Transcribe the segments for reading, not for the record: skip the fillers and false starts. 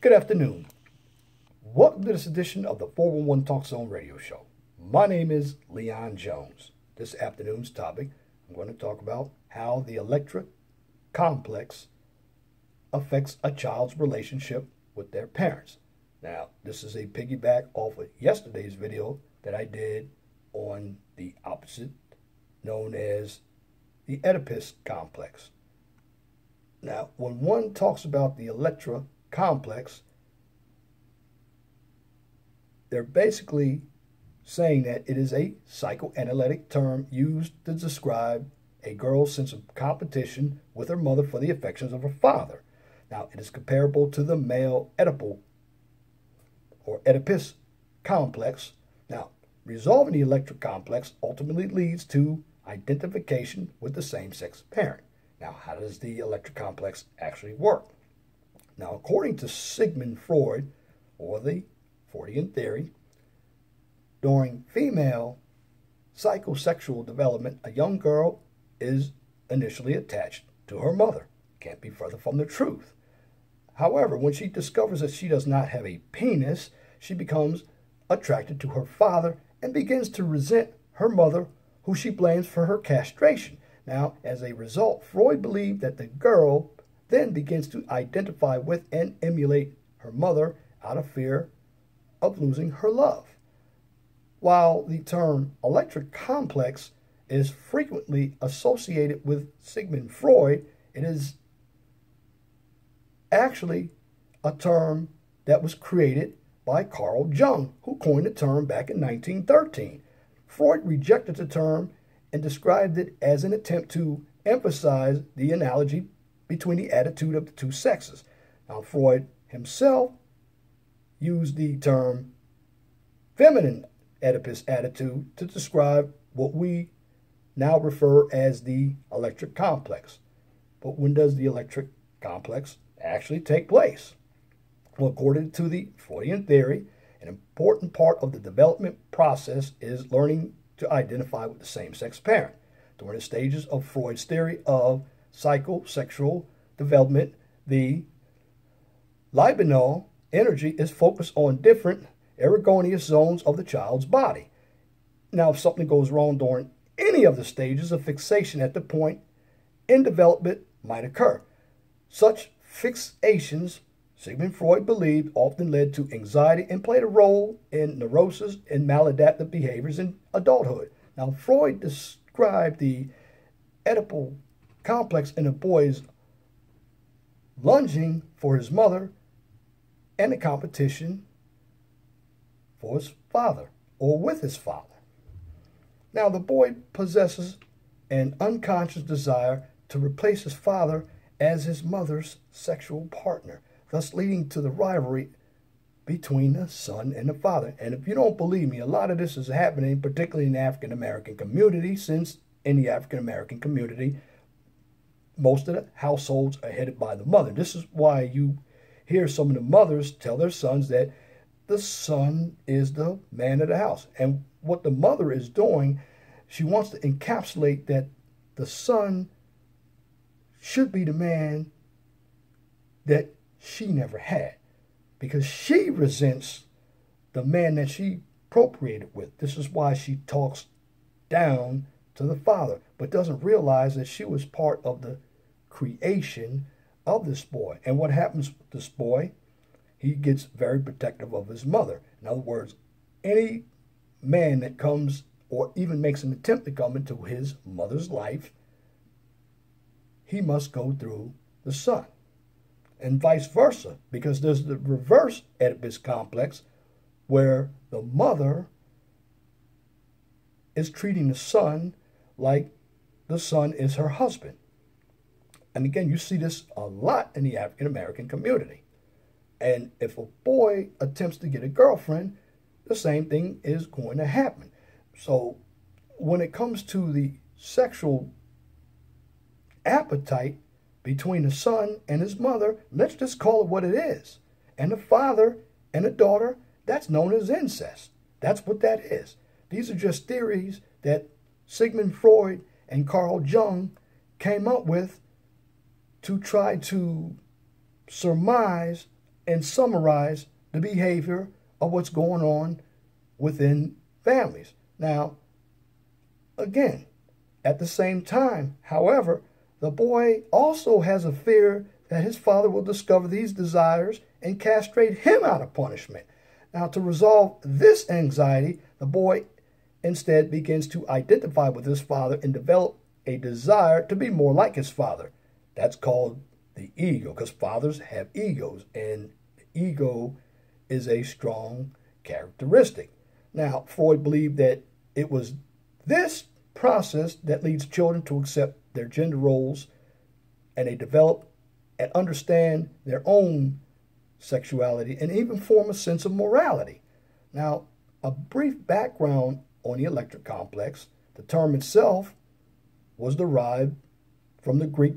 Good afternoon. Welcome to this edition of the 411 Talk Zone radio show. My name is Leon Jones. This afternoon's topic, I'm going to talk about how the Electra complex affects a child's relationship with their parents. Now, this is a piggyback off of yesterday's video that I did on the opposite, known as the Oedipus complex. Now, when one talks about the Electra complex, they're basically saying that it is a psychoanalytic term used to describe a girl's sense of competition with her mother for the affections of her father. Now, it is comparable to the male Oedipal or Oedipus complex. Now, resolving the Electra complex ultimately leads to identification with the same-sex parent. Now, how does the Electra complex actually work? Now, according to Sigmund Freud, or the Freudian theory, during female psychosexual development, a young girl is initially attached to her mother. Can't be further from the truth. However, when she discovers that she does not have a penis, she becomes attracted to her father and begins to resent her mother, who she blames for her castration. Now, as a result, Freud believed that the girl then begins to identify with and emulate her mother out of fear of losing her love. While the term Electra complex is frequently associated with Sigmund Freud, it is actually a term that was created by Carl Jung, who coined the term back in 1913. Freud rejected the term and described it as an attempt to emphasize the analogy between the attitude of the two sexes. Now, Freud himself used the term feminine Oedipus attitude to describe what we now refer as the electric complex. But when does the electric complex actually take place? Well, according to the Freudian theory, an important part of the development process is learning to identify with the same-sex parent. During the stages of Freud's theory of psychosexual development, the libidinal energy is focused on different ergonomous zones of the child's body. Now, if something goes wrong during any of the stages of fixation at the point in development might occur. Such fixations, Sigmund Freud believed, often led to anxiety and played a role in neurosis and maladaptive behaviors in adulthood. Now, Freud described the Oedipal complex in a boy's lunging for his mother and the competition for his father or with his father. Now, the boy possesses an unconscious desire to replace his father as his mother's sexual partner, thus leading to the rivalry between the son and the father. And if you don't believe me, a lot of this is happening, particularly in the African American community, since in the African American community, most of the households are headed by the mother. This is why you hear some of the mothers tell their sons that the son is the man of the house. And what the mother is doing, she wants to encapsulate that the son should be the man that she never had, because she resents the man that she procreated with. This is why she talks down to the father, but doesn't realize that she was part of the creation of this boy. And what happens with this boy? He gets very protective of his mother. In other words, any man that comes or even makes an attempt to come into his mother's life, he must go through the son. And vice versa, because there's the reverse Oedipus complex where the mother is treating the son like the son is her husband. And again, you see this a lot in the African American community. And if a boy attempts to get a girlfriend, the same thing is going to happen. So when it comes to the sexual appetite between the son and his mother, let's just call it what it is. And the father and the daughter, that's known as incest. That's what that is. These are just theories that Sigmund Freud and Carl Jung came up with to try to surmise and summarize the behavior of what's going on within families. Now, again, at the same time, however, the boy also has a fear that his father will discover these desires and castrate him out of punishment. Now, to resolve this anxiety, the boy instead begins to identify with his father and develop a desire to be more like his father. That's called the ego, because fathers have egos, and the ego is a strong characteristic. Now, Freud believed that it was this process that leads children to accept their gender roles, and they develop and understand their own sexuality and even form a sense of morality. Now, a brief background on the Electra complex. The term itself was derived from the Greek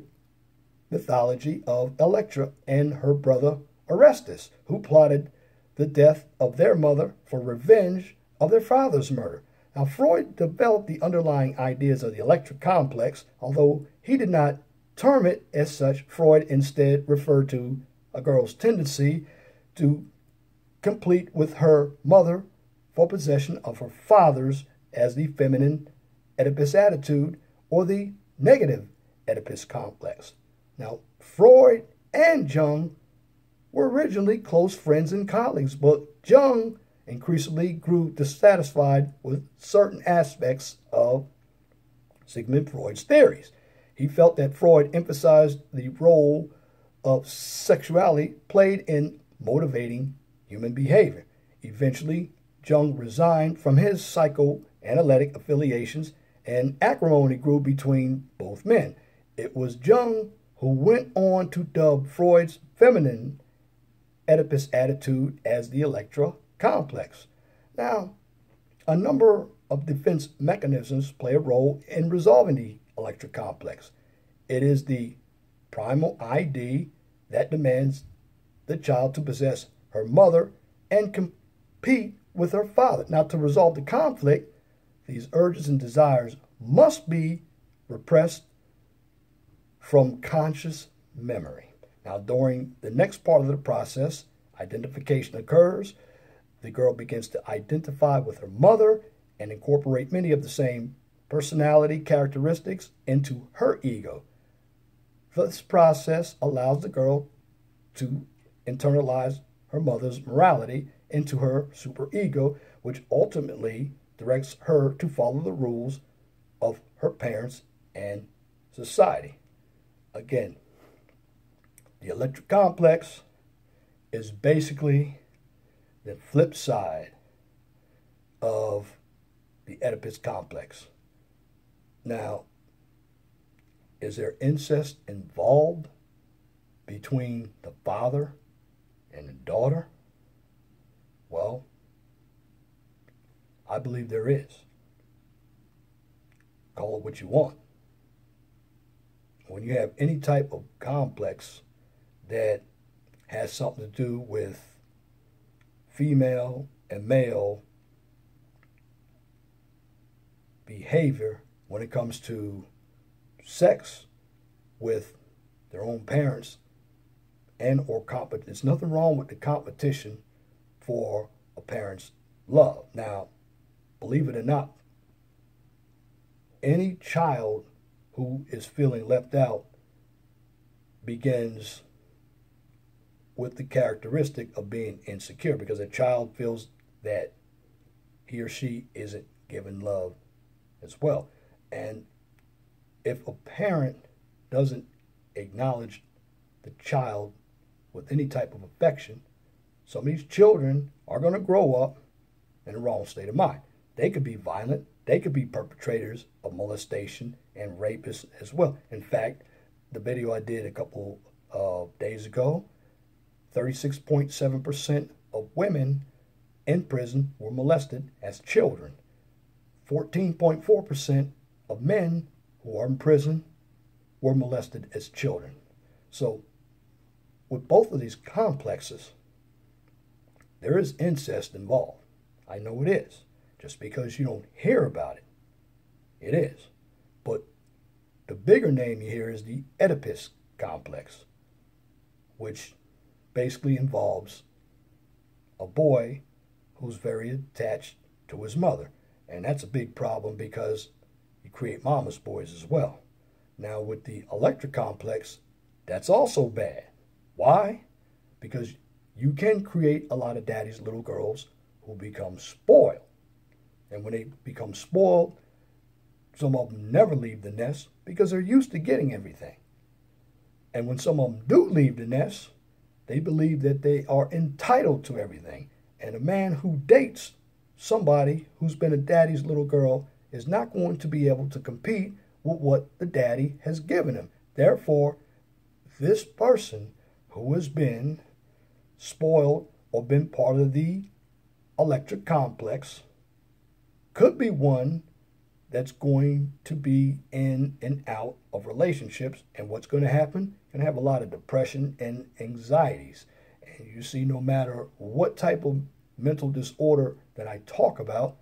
mythology of Electra and her brother Orestes, who plotted the death of their mother for revenge of their father's murder. Now, Freud developed the underlying ideas of the Electra complex, although he did not term it as such. Freud instead referred to a girl's tendency to compete with her mother for possession of her father's as the feminine Oedipus attitude, or the negative Oedipus complex. Now, Freud and Jung were originally close friends and colleagues, but Jung increasingly grew dissatisfied with certain aspects of Sigmund Freud's theories. He felt that Freud emphasized the role of sexuality played in motivating human behavior. Eventually, Jung resigned from his psychoanalytic affiliations, and acrimony grew between both men. It was Jung who went on to dub Freud's feminine Oedipus attitude as the Electra complex. Now, a number of defense mechanisms play a role in resolving the Electra complex. It is the primal ID that demands the child to possess her mother and compete with her father. Now, to resolve the conflict, these urges and desires must be repressed from conscious memory. Now, during the next part of the process, identification occurs. The girl begins to identify with her mother and incorporate many of the same personality characteristics into her ego. This process allows the girl to internalize her mother's morality into her superego, which ultimately directs her to follow the rules of her parents and society. Again, the Electra complex is basically the flip side of the Oedipus complex. Now, is there incest involved between the father and the daughter? Well, I believe there is. Call it what you want. When you have any type of complex that has something to do with female and male behavior when it comes to sex with their own parents and or competition. There's nothing wrong with the competition for a parent's love. Now, believe it or not, any child who is feeling left out begins with the characteristic of being insecure, because a child feels that he or she isn't given love as well. And if a parent doesn't acknowledge the child with any type of affection, some of these children are going to grow up in the wrong state of mind. They could be violent. They could be perpetrators of molestation and rapists as well. In fact, the video I did a couple of days ago, 36.7% of women in prison were molested as children. 14.4% of men who are in prison were molested as children. So, with both of these complexes, there is incest involved. I know it is. Just because you don't hear about it, it is. But the bigger name you hear is the Oedipus complex, which basically involves a boy who's very attached to his mother. And that's a big problem because you create mama's boys as well. Now, with the Electra complex, that's also bad. Why? Because you can create a lot of daddy's little girls who become spoiled. And when they become spoiled, some of them never leave the nest because they're used to getting everything. And when some of them do leave the nest, they believe that they are entitled to everything. And a man who dates somebody who's been a daddy's little girl is not going to be able to compete with what the daddy has given him. Therefore, this person who has been spoiled or been part of the electric complex could be one that's going to be in and out of relationships. And what's going to happen? You're going to have a lot of depression and anxieties. And you see, no matter what type of mental disorder that I talk about,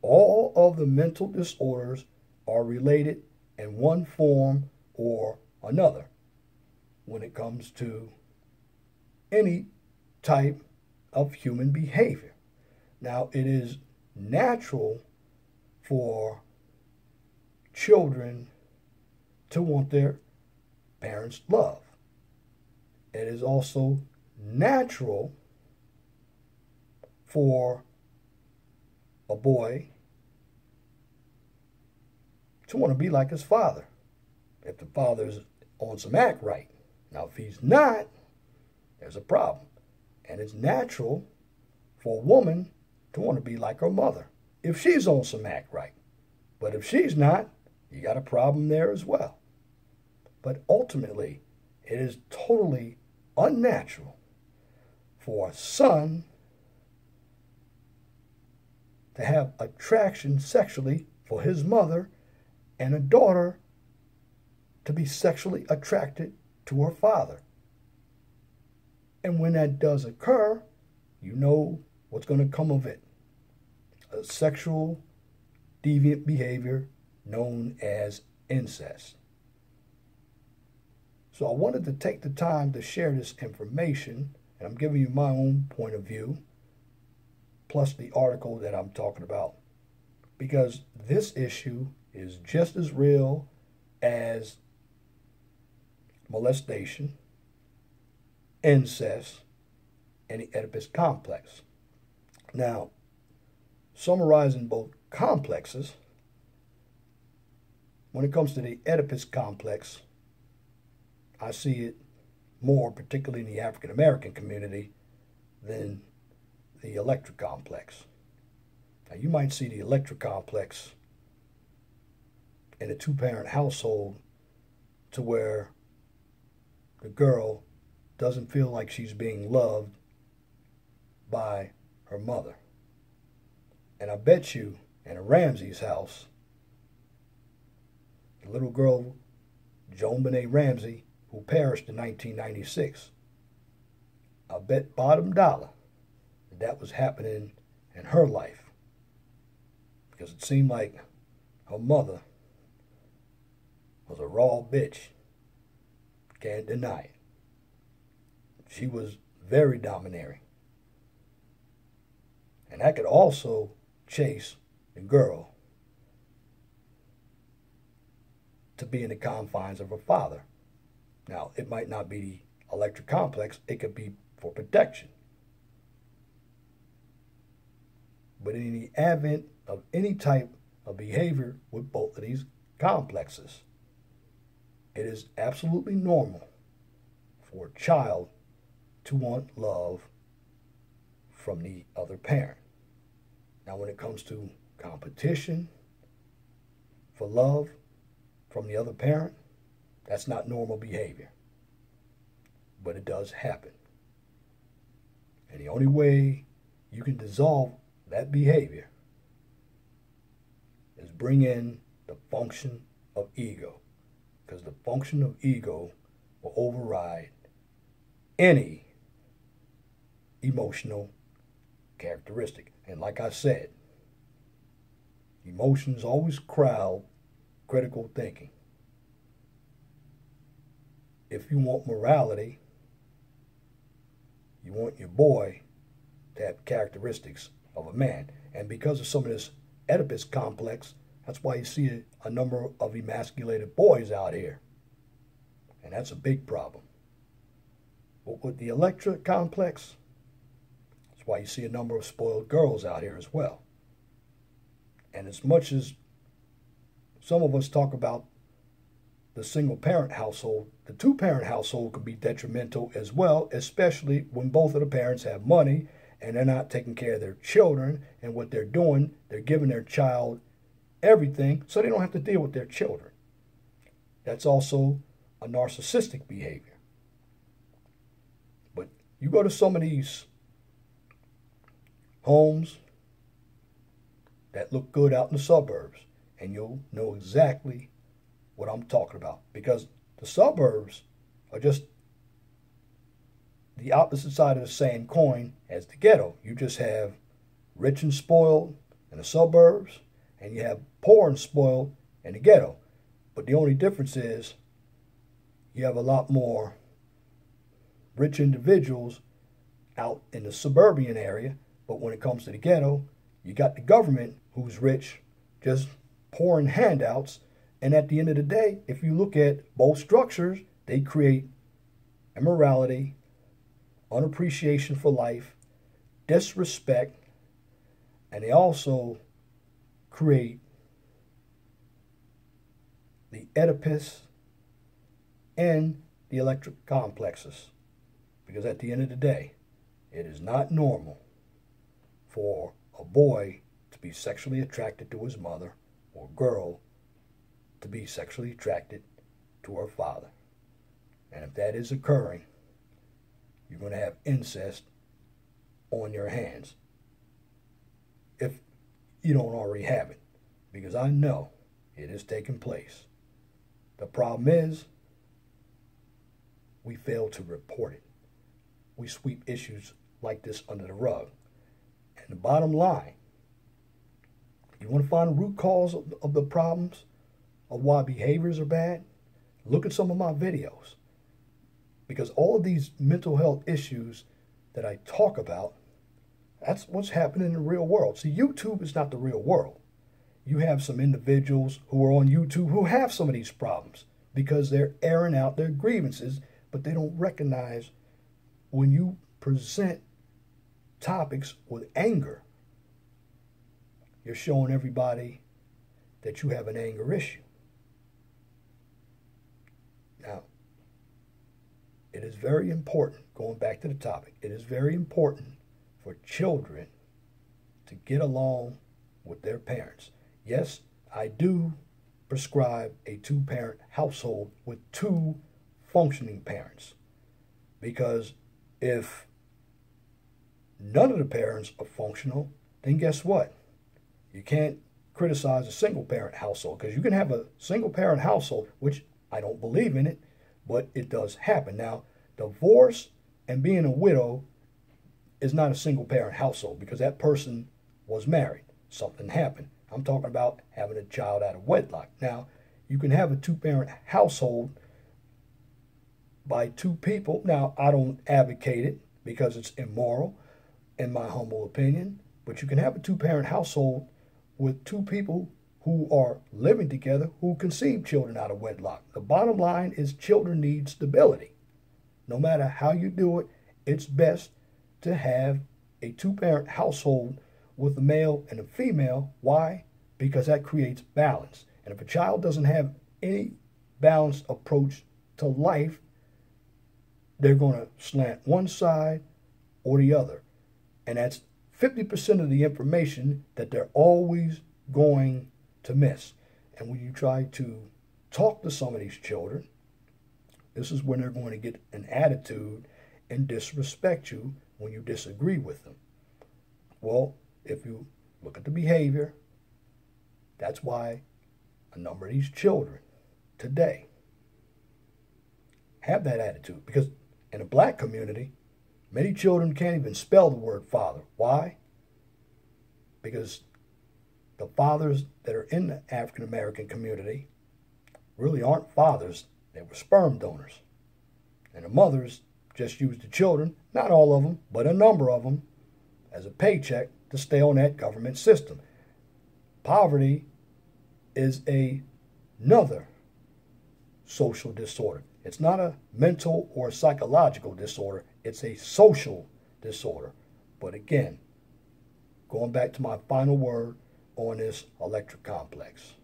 all of the mental disorders are related in one form or another when it comes to any type of human behavior. Now, it is natural for children to want their parents' love. It is also natural for a boy to want to be like his father, if the father's on some act right. Now, if he's not, there's a problem. And it's natural for a woman to want to be like her mother, if she's on some act right. But if she's not, you got a problem there as well. But ultimately, it is totally unnatural for a son to have attraction sexually for his mother and a daughter to be sexually attracted to her father. And when that does occur, you know what's going to come of it. A sexual deviant behavior known as incest. So I wanted to take the time to share this information, and I'm giving you my own point of view, plus the article that I'm talking about, because this issue is just as real as molestation, incest, and the Oedipus complex. Now, summarizing both complexes, when it comes to the Oedipus complex, I see it more, particularly in the African American community, than the Electra complex. Now, you might see the Electra complex in a two-parent household to where the girl doesn't feel like she's being loved by her mother. And I bet you in a Ramsey's house, the little girl, Joan Benet Ramsey, who perished in 1996, I bet bottom dollar that was happening in her life, because it seemed like her mother was a raw bitch. Can't deny it. She was very domineering. And that could also chase the girl to be in the confines of her father. Now, it might not be the Electra complex. It could be for protection. But in the advent of any type of behavior with both of these complexes, it is absolutely normal for a child to want love from the other parent. Now, when it comes to competition for love from the other parent, that's not normal behavior. But it does happen. And the only way you can dissolve that behavior is bring in the function of ego. Because the function of ego will override any emotional characteristic. And like I said, emotions always crowd critical thinking. If you want morality, You want your boy to have characteristics of a man. And because of some of this Oedipus complex, that's why you see a number of emasculated boys out here. And that's a big problem. But with the Electra complex, that's why you see a number of spoiled girls out here as well. And as much as some of us talk about the single-parent household, the two-parent household could be detrimental as well, especially when both of the parents have money and they're not taking care of their children. And what they're doing, they're giving their child everything so they don't have to deal with their children. That's also a narcissistic behavior. But you go to some of these homes that look good out in the suburbs, and you'll know exactly what I'm talking about, because the suburbs are just the opposite side of the same coin as the ghetto. You just have rich and spoiled in the suburbs, and you have poor and spoiled in the ghetto. But the only difference is you have a lot more rich individuals out in the suburban area, but when it comes to the ghetto, you got the government who's rich just pouring handouts. And at the end of the day, if you look at both structures, they create immorality, unappreciation for life, disrespect, and they also create the Oedipus and the electric complexes. Because at the end of the day, it is not normal for a boy to be sexually attracted to his mother, or a girl to be sexually attracted to her father. And if that is occurring, you're going to have incest on your hands, if you don't already have it, because I know it is taking place. The problem is we fail to report it. We sweep issues like this under the rug. And the bottom line, you want to find the root cause of the problems, of why behaviors are bad? Look at some of my videos. Because all of these mental health issues that I talk about, that's what's happening in the real world. See, YouTube is not the real world. You have some individuals who are on YouTube who have some of these problems because they're airing out their grievances, but they don't recognize when you present topics with anger, you're showing everybody that you have an anger issue. Now, it is very important, going back to the topic, it is very important for children to get along with their parents. Yes, I do prescribe a two-parent household with two functioning parents, because if none of the parents are functional, then guess what? You can't criticize a single-parent household, because you can have a single-parent household, which I don't believe in it, but it does happen. Now, divorce and being a widow is not a single-parent household, because that person was married. Something happened. I'm talking about having a child out of wedlock. Now, you can have a two-parent household by two people. Now, I don't advocate it because it's immoral, in my humble opinion, but you can have a two-parent household with two people who are living together who conceive children out of wedlock. The bottom line is children need stability. No matter how you do it, it's best to have a two-parent household with a male and a female. Why? Because that creates balance. And if a child doesn't have any balanced approach to life, they're going to slant one side or the other. And that's 50% of the information that they're always going to miss. And when you try to talk to some of these children, this is when they're going to get an attitude and disrespect you when you disagree with them. Well, if you look at the behavior, that's why a number of these children today have that attitude. Because in the black community, many children can't even spell the word father. Why? Because the fathers that are in the African American community really aren't fathers. They were sperm donors. And the mothers just use the children, not all of them, but a number of them, as a paycheck to stay on that government system. Poverty is another social disorder. It's not a mental or psychological disorder. It's a social disorder. But again, going back to my final word on this Electra complex,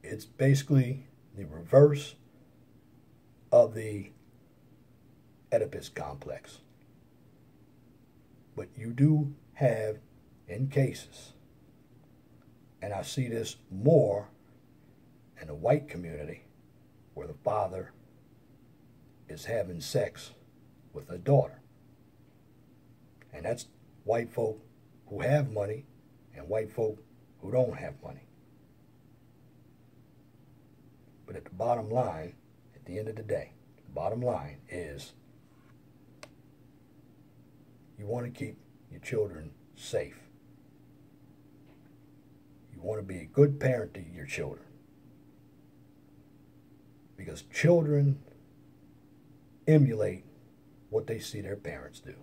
it's basically the reverse of the Oedipus complex. But you do have, in cases, and I see this more in the white community, where the father is having sex with a daughter. And that's white folk who have money and white folk who don't have money. But at the bottom line, at the end of the day, the bottom line is you want to keep your children safe. You want to be a good parent to your children. Because children emulate what they see their parents do.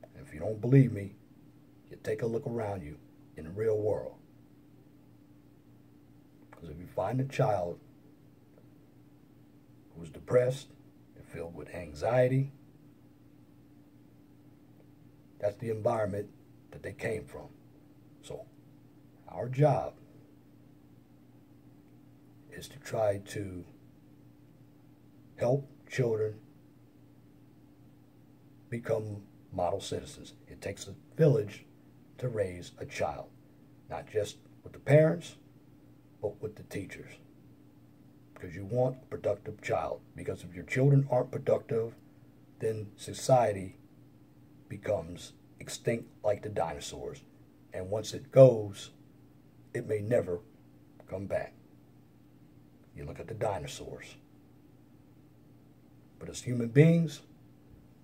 And if you don't believe me, you take a look around you in the real world. Because if you find a child who's depressed and filled with anxiety, that's the environment that they came from. So our job is to try to help children become model citizens. It takes a village to raise a child, not just with the parents, but with the teachers. Because you want a productive child. Because if your children aren't productive, then society becomes extinct like the dinosaurs. And once it goes, it may never come back. You look at the dinosaurs. But as human beings,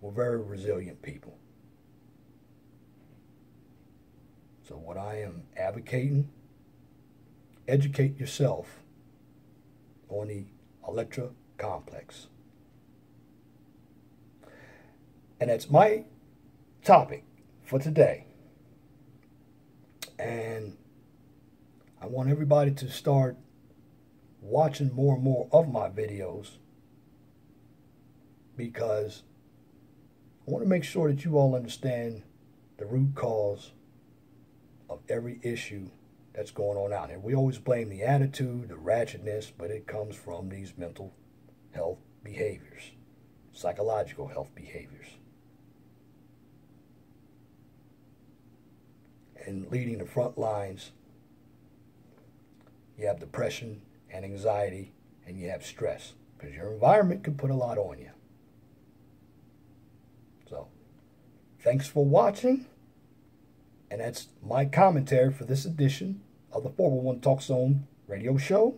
we're very resilient people. So what I am advocating, educate yourself on the Electra complex. And that's my topic for today. And I want everybody to start watching more and more of my videos, because I want to make sure that you all understand the root cause of every issue that's going on out here. We always blame the attitude, the ratchetness, but it comes from these mental health behaviors, psychological health behaviors. And leading the front lines, you have depression and anxiety, and you have stress, because your environment can put a lot on you. So, thanks for watching, and that's my commentary for this edition of the 411 Talk Zone radio show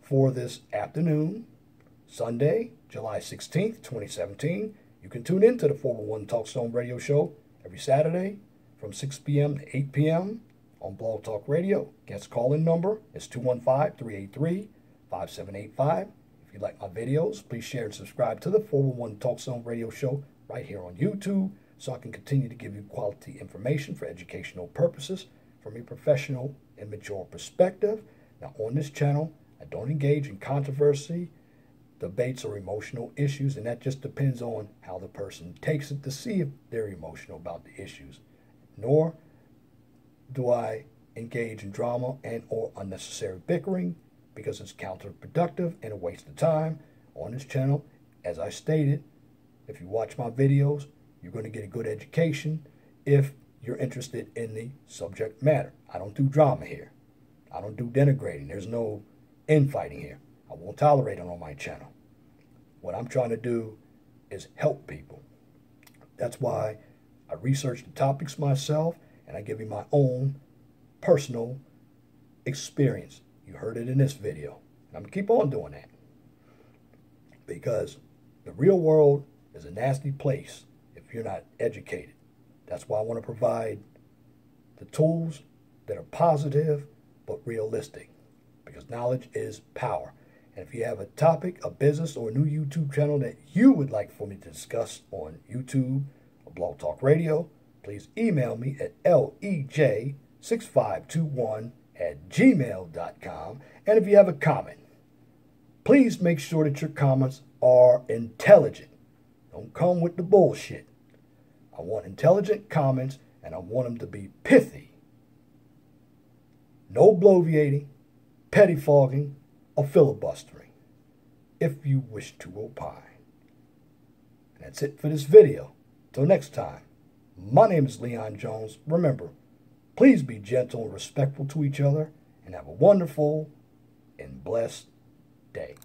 for this afternoon, Sunday, July 16th, 2017. You can tune in to the 411 Talk Zone radio show every Saturday from 6 p.m. to 8 p.m. on Blog Talk Radio. Guest call-in number is 215-383-5785. If you like my videos, please share and subscribe to the 411 Talk Zone radio show right here on YouTube, so I can continue to give you quality information for educational purposes from a professional and mature perspective. Now, on this channel, I don't engage in controversy, debates, or emotional issues, and that just depends on how the person takes it to see if they're emotional about the issues. Nor do I engage in drama and or unnecessary bickering, because it's counterproductive and a waste of time on this channel. As I stated, if you watch my videos, you're going to get a good education if you're interested in the subject matter. I don't do drama here. I don't do denigrating. There's no infighting here. I won't tolerate it on my channel. What I'm trying to do is help people. That's why I research the topics myself, and I give you my own personal experience. You heard it in this video. And I'm going to keep on doing that, because the real world is a nasty place if you're not educated. That's why I want to provide the tools that are positive but realistic, because knowledge is power. And if you have a topic, a business, or a new YouTube channel that you would like for me to discuss on YouTube or Blog Talk Radio, please email me at lej6521@gmail.com. And if you have a comment, please make sure that your comments are intelligent. Don't come with the bullshit. I want intelligent comments, and I want them to be pithy. No bloviating, pettifogging, or filibustering, if you wish to opine. And that's it for this video. Till next time, my name is Leon Jones. Remember, please be gentle and respectful to each other, and have a wonderful and blessed day.